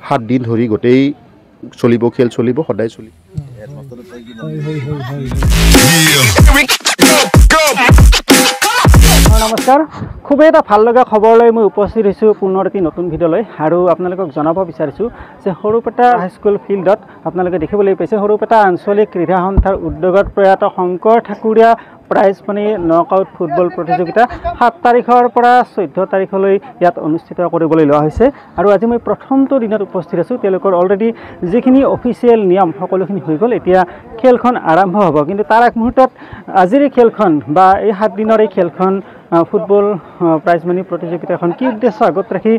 সাত দিন ধৰি গোটেই চলিব, খেল চলিব, সদায় চলিব। নমস্কাৰ, খুবেই এটা ভাল লগা খবৰ লৈ মই উপস্থিত হৈছোঁ পুনৰ এটি নতুন ভিডিঅ'লৈ। আৰু আপোনালোকক জনাব বিচাৰিছোঁ যে সৰুপেটা হাইস্কুল ফিল্ডত আপোনালোকে দেখিবলৈ পাইছে সৰুপেটা আঞ্চলিক ক্ৰীড়া সন্থাৰ উদ্যোগত প্ৰয়াত Shankar Thakuria prize money knockout football প্ৰতিযোগিতা 7 তাৰিখৰ পৰা 14 তাৰিখলৈ ইয়াত অনুষ্ঠিত কৰিবলৈ লোৱা হৈছে। আৰু আজি মই প্ৰথমটো দিনত উপস্থিত আছোঁ। তেওঁলোকৰ অলৰেডি যিখিনি অফিচিয়েল নিয়ম সকলোখিনি হৈ গ'ল, এতিয়া খেলখন আৰম্ভ হ'ব। কিন্তু তাৰ এক মুহূৰ্তত আজিৰ এই খেলখন বা এই 7 দিনৰ এই খেলখন ফুটবল প্ৰাইজ মানি প্ৰতিযোগিতাখন কি উদ্দেশ্য আগত ৰাখি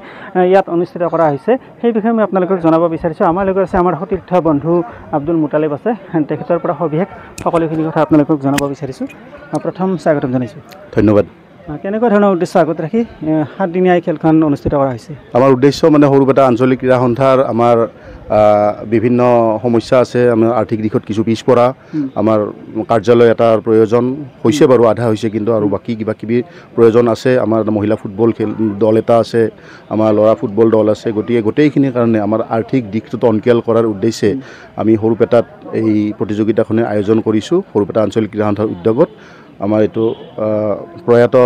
ইয়াত অনুষ্ঠিত কৰা হৈছে সেই বিষয়ে মই আপোনালোকক জনাব বিচাৰিছোঁ। আমাৰ লগত আছে আমাৰ সতীৰ্থ বন্ধু আব্দুল মুতালিব আছে, তেখেতৰ পৰা সবিশেষ সকলোখিনি কথা আপোনালোকক জনাব বিচাৰিছোঁ। প্ৰথম স্বাগতম জনাইছোঁ। ধন্যবাদ। কেনেকুৱা ধৰণৰ উদ্দেশ্য আগত ৰাখি 7 দিনীয়া এই খেলখন অনুষ্ঠিত কৰা হৈছে? আমাৰ উদ্দেশ্য মানে সৰুপেটা আঞ্চলিক ক্ৰীড়া সন্থাৰ আমাৰ বিভিন্ন সমস্যা আছে। আমাৰ আৰ্থিক দিশত কিছু পিছপৰা, আমাৰ কাৰ্যালয় এটাৰ প্ৰয়োজন হৈছে বাৰু, আধা হৈছে, কিন্তু আৰু বাকী কিবা কিবি প্ৰয়োজন আছে। আমাৰ মহিলা ফুটবল দল এটা আছে, আমাৰ ল'ৰা ফুটবল দল আছে। গতিকে গোটেইখিনিৰ কাৰণে আমাৰ আৰ্থিক দিশটো টনকিয়াল কৰাৰ উদ্দেশ্যে আমি সৰুপেটাত এই প্ৰতিযোগিতাখনে আয়োজন কৰিছোঁ। সৰুপেটা আঞ্চলিক ক্ৰীড়া সন্থাৰ উদ্যোগত আমাৰ এইটো প্ৰয়াত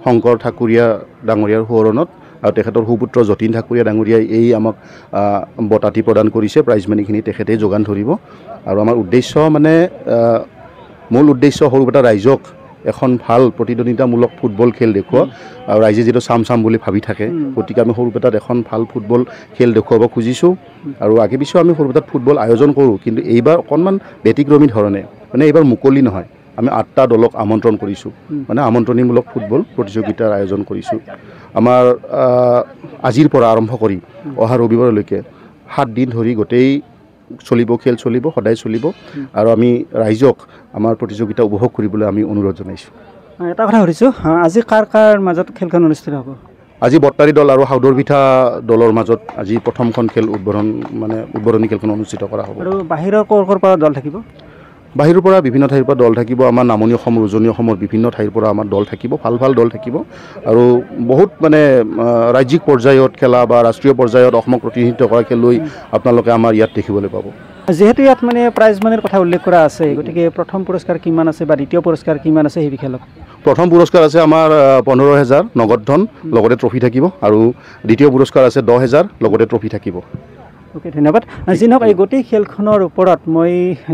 শংকৰ ঠাকুৰীয়া ডাঙৰীয়াৰ সোঁৱৰণত আৰু তেখেতৰ সুপুত্ৰ যতীন ঠাকুৰীয়া ডাঙৰীয়াই এই আমাক বঁটাটি প্ৰদান কৰিছে। প্ৰাইজ মানিখিনি তেখেতেই যোগান ধৰিব। আৰু আমাৰ উদ্দেশ্য মানে মূল উদ্দেশ্য সৰুপেটা ৰাইজক এখন ভাল প্ৰতিদ্বন্দ্বিতামূলক ফুটবল খেল দেখুওৱা। আৰু ৰাইজে যিটো চাম বুলি ভাবি থাকে, গতিকে আমি সৰুপেটাত এখন ভাল ফুটবল খেল দেখুৱাব খুজিছোঁ। আৰু আগে পিছেও আমি সৰুপেটাত ফুটবল আয়োজন কৰোঁ, কিন্তু এইবাৰ অকণমান ব্যতিক্ৰমী ধৰণে, মানে এইবাৰ মুকলি নহয়, আমি 8টা দলক আমন্ত্ৰণ কৰিছোঁ, মানে আমন্ত্ৰণীমূলক ফুটবল প্ৰতিযোগিতাৰ আয়োজন কৰিছোঁ। আমাৰ আজিৰ পৰা আৰম্ভ কৰি অহা ৰবিবাৰলৈকে 7 দিন ধৰি গোটেই চলিব, খেল চলিব, সদায় চলিব। আৰু আমি ৰাইজক আমাৰ প্ৰতিযোগিতা উপভোগ কৰিবলৈ আমি অনুৰোধ জনাইছোঁ। এটা কথা সুধিছোঁ, আজি কাৰ মাজত খেলখন অনুষ্ঠিত হ'ব? আজি বট্টাৰী দল আৰু হাউদৰ পিঠা দলৰ মাজত আজি প্ৰথমখন খেল উদ্বোধনী খেলখন অনুষ্ঠিত কৰা হ'ব। আৰু বাহিৰৰ ক'ৰ পৰা দল থাকিব? বাহিৰৰ পৰা বিভিন্ন ঠাইৰ পৰা দল থাকিব। আমাৰ নামনি অসম, উজনি অসমৰ বিভিন্ন ঠাইৰ পৰা আমাৰ দল থাকিব, ভাল দল থাকিব। আৰু বহুত মানে ৰাজ্যিক পৰ্যায়ত খেলা বা ৰাষ্ট্ৰীয় পৰ্যায়ত অসমক প্ৰতিনিধিত্ব কৰা খেলুৱৈ আপোনালোকে আমাৰ ইয়াত দেখিবলৈ পাব। যিহেতু ইয়াত মানে প্ৰাইজ মানিৰ কথা উল্লেখ কৰা আছে, গতিকে প্ৰথম পুৰস্কাৰ কিমান আছে বা দ্বিতীয় পুৰস্কাৰ কিমান আছে সেই বিষয়ে অলপ। প্ৰথম পুৰস্কাৰ আছে আমাৰ 15,000 নগদ ধন, লগতে ট্ৰফি থাকিব। আৰু দ্বিতীয় পুৰস্কাৰ আছে 10,000, লগতে ট্ৰফি থাকিব। অ'কে, ধন্যবাদ। যি নহওক, এই গোটেই খেলখনৰ ওপৰত মই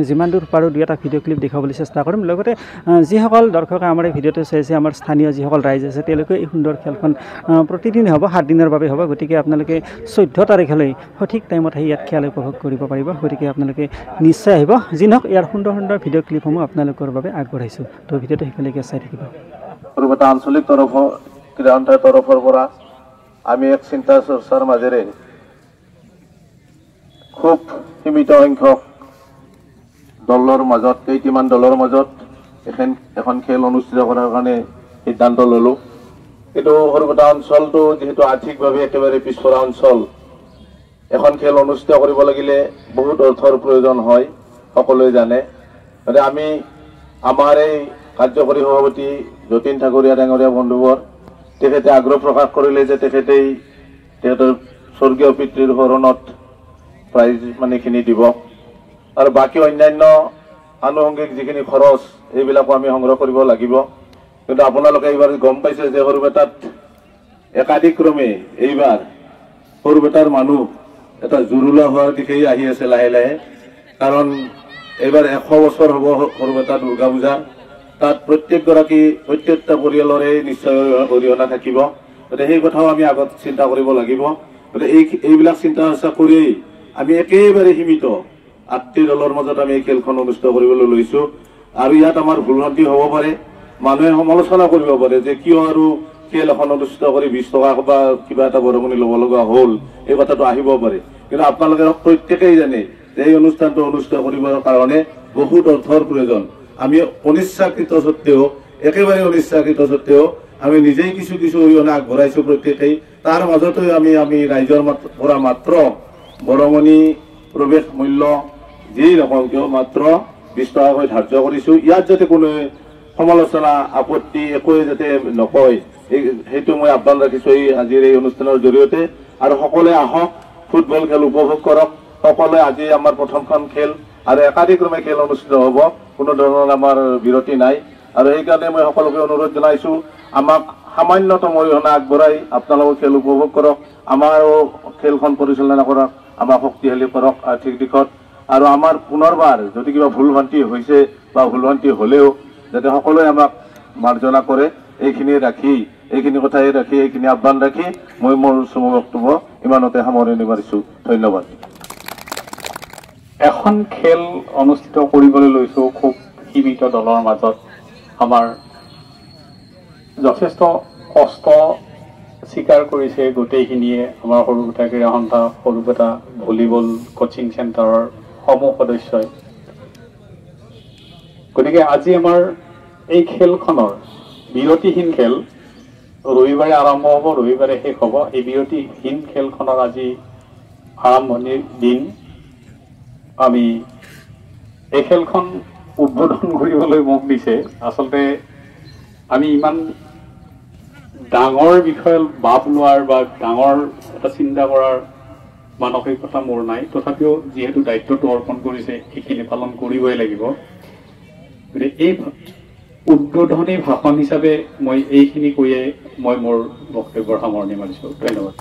যিমান দূৰ পাৰোঁ 2 এটা ভিডিঅ' ক্লিপ দেখাবলৈ চেষ্টা কৰিম। লগতে যিসকল দৰ্শকে আমাৰ এই ভিডিঅ'টো চাইছে, আমাৰ স্থানীয় যিসকল ৰাইজ আছে, তেওঁলোকে এই সুন্দৰ খেলখন প্ৰতিদিনে হ'ব, 7 দিনৰ বাবে হ'ব। গতিকে আপোনালোকে 14 তাৰিখলৈ সঠিক টাইমত আহি ইয়াত খেল উপভোগ কৰিব পাৰিব। গতিকে আপোনালোকে নিশ্চয় আহিব। যি নহওক, ইয়াৰ সুন্দৰ ভিডিঅ' ক্লিপসমূহ আপোনালোকৰ বাবে আগবঢ়াইছোঁ। তো ভিডিঅ'টো সেইফালেকে চাই থাকিব। সৰুপেটা আঞ্চলিক ক্ৰীড়া সন্থাৰ তৰফৰ পৰা আমি এক চিন্তা চৰ্চাৰ মাজেৰে খুব সীমিত সংখ্যক দলৰ মাজত, কেইটামান দলৰ মাজত এখন খেল অনুষ্ঠিত কৰাৰ কাৰণে সিদ্ধান্ত ল'লোঁ। কিন্তু সৰুপেটা অঞ্চলটো যিহেতু আৰ্থিকভাৱে একেবাৰে পিছপৰা অঞ্চল, এখন খেল অনুষ্ঠিত কৰিব লাগিলে বহুত অৰ্থৰ প্ৰয়োজন হয়, সকলোৱে জানে। গতিকে আমি আমাৰ এই কাৰ্যকৰী সভাপতি যতীন ঠাকুৰীয়া ডাঙৰীয়া বন্ধুবৰ তেখেতে আগ্ৰহ প্ৰকাশ কৰিলে যে তেখেতৰ স্বৰ্গীয় পিতৃৰ শৰণত প্ৰাইজ মানিখিনি দিব। আৰু বাকী অন্যান্য আনুষংগিক যিখিনি খৰচ এইবিলাকো আমি সংগ্ৰহ কৰিব লাগিব। কিন্তু আপোনালোকে এইবাৰ গম পাইছে যে সৰুপেটাত একাধিক্ৰমে এইবাৰ সৰুপেটাৰ মানুহ এটা জুৰুলা হোৱাৰ দিশেই আহি আছে লাহে লাহে। কাৰণ এইবাৰ 100 বছৰ হ'ব সৰুপেটা দুৰ্গা পূজাৰ। তাত প্ৰত্যেকটা পৰিয়ালৰে নিশ্চয় অৰিহণা থাকিব। গতিকে সেই কথাও আমি আগত চিন্তা কৰিব লাগিব। গতিকে এইবিলাক চিন্তা চৰ্চা কৰি আমি একেবাৰে সীমিত 8টি দলৰ মাজত আমি এই খেলখন অনুষ্ঠিত কৰিবলৈ লৈছোঁ। আৰু ইয়াত আমাৰ ভুলভ্ৰান্তি হ'ব পাৰে, মানুহে সমালোচনা কৰিব পাৰে যে কিয় আৰু খেল এখন অনুষ্ঠিত কৰি 20 টকা বা কিবা এটা বৰঙণি ল'ব লগা হ'ল, এই কথাটো আহিব পাৰে। কিন্তু আপোনালোকে প্ৰত্যেকেই জানে যে এই অনুষ্ঠানটো অনুষ্ঠিত কৰিবৰ কাৰণে বহুত অৰ্থৰ প্ৰয়োজন। আমি একেবাৰে অনিচ্ছাকৃত সত্ত্বেও আমি নিজেই কিছু অৰিহণা আগবঢ়াইছোঁ প্ৰত্যেকেই। তাৰ মাজতে আমি ৰাইজৰ পৰা মাত্ৰ বৰঙণি প্ৰৱেশ মূল্য যি নকওঁ কিয় মাত্ৰ 20 টকাকৈ ধাৰ্য কৰিছোঁ। ইয়াত যাতে কোনো সমালোচনা আপত্তি একোৱে যাতে নকয় সেইটো মই আহ্বান ৰাখিছোঁ আজিৰ এই অনুষ্ঠানৰ জৰিয়তে। আৰু সকলোৱে আহক, ফুটবল খেল উপভোগ কৰক। সকলোৱে আজি আমাৰ প্ৰথমখন খেল আৰু একাধিক্ৰমে খেল অনুষ্ঠিত হ'ব, কোনো ধৰণৰ আমাৰ বিৰতি নাই। আৰু সেইকাৰণে মই সকলোকে অনুৰোধ জনাইছোঁ, আমাক সামান্যতম অৰিহণা আগবঢ়াই আপোনালোকে খেল উপভোগ কৰক, আমাৰো খেলখন পৰিচালনা কৰক, আমাক শক্তিশালী কৰক আৰ্থিক দিশত। আৰু আমাৰ পুনৰবাৰ যদি কিবা ভুল ভ্ৰান্তি হৈছে বা ভুল ভ্ৰান্তি হ'লেও যাতে সকলোৱে আমাক মাৰ্জনা কৰে, এইখিনি কথাই ৰাখি এইখিনি আহ্বান ৰাখি মই মোৰ চমু বক্তব্য ইমানতে সামৰণি মাৰিছোঁ। ধন্যবাদ। এখন খেল অনুষ্ঠিত কৰিবলৈ লৈছোঁ খুব সীমিত দলৰ মাজত। আমাৰ যথেষ্ট কষ্ট স্বীকাৰ কৰিছে গোটেইখিনিয়ে। আমাৰ সৰুপেটা ক্ৰীড়া সন্থা, সৰুপেটা ভলীবল কোচিং চেণ্টাৰৰ সমূহ সদস্যই। গতিকে আজি আমাৰ এই খেলখনৰ বিৰতিহীন খেল, ৰবিবাৰে আৰম্ভ হ'ব, ৰবিবাৰে শেষ হ'ব। এই বিৰতিহীন খেলখনৰ আজি আৰম্ভণিৰ দিন। আমি এই খেলখন উদ্বোধন কৰিবলৈ মোক দিছে। আচলতে আমি ইমান ডাঙৰ বিষয়ে বাপ লোৱাৰ বা ডাঙৰ এটা চিন্তা কৰাৰ মানসিকতা মোৰ নাই। তথাপিও যিহেতু দায়িত্বটো অৰ্পণ কৰিছে, সেইখিনি পালন কৰিবই লাগিব। গতিকে এই উদ্বোধনী ভাষণ হিচাপে মই এইখিনি কৈয়ে মই মোৰ বক্তব্যৰ সামৰণি মাৰিছোঁ। ধন্যবাদ।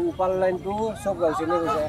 উপাল লাইনটো চব গাঁৱৰ গৈছে।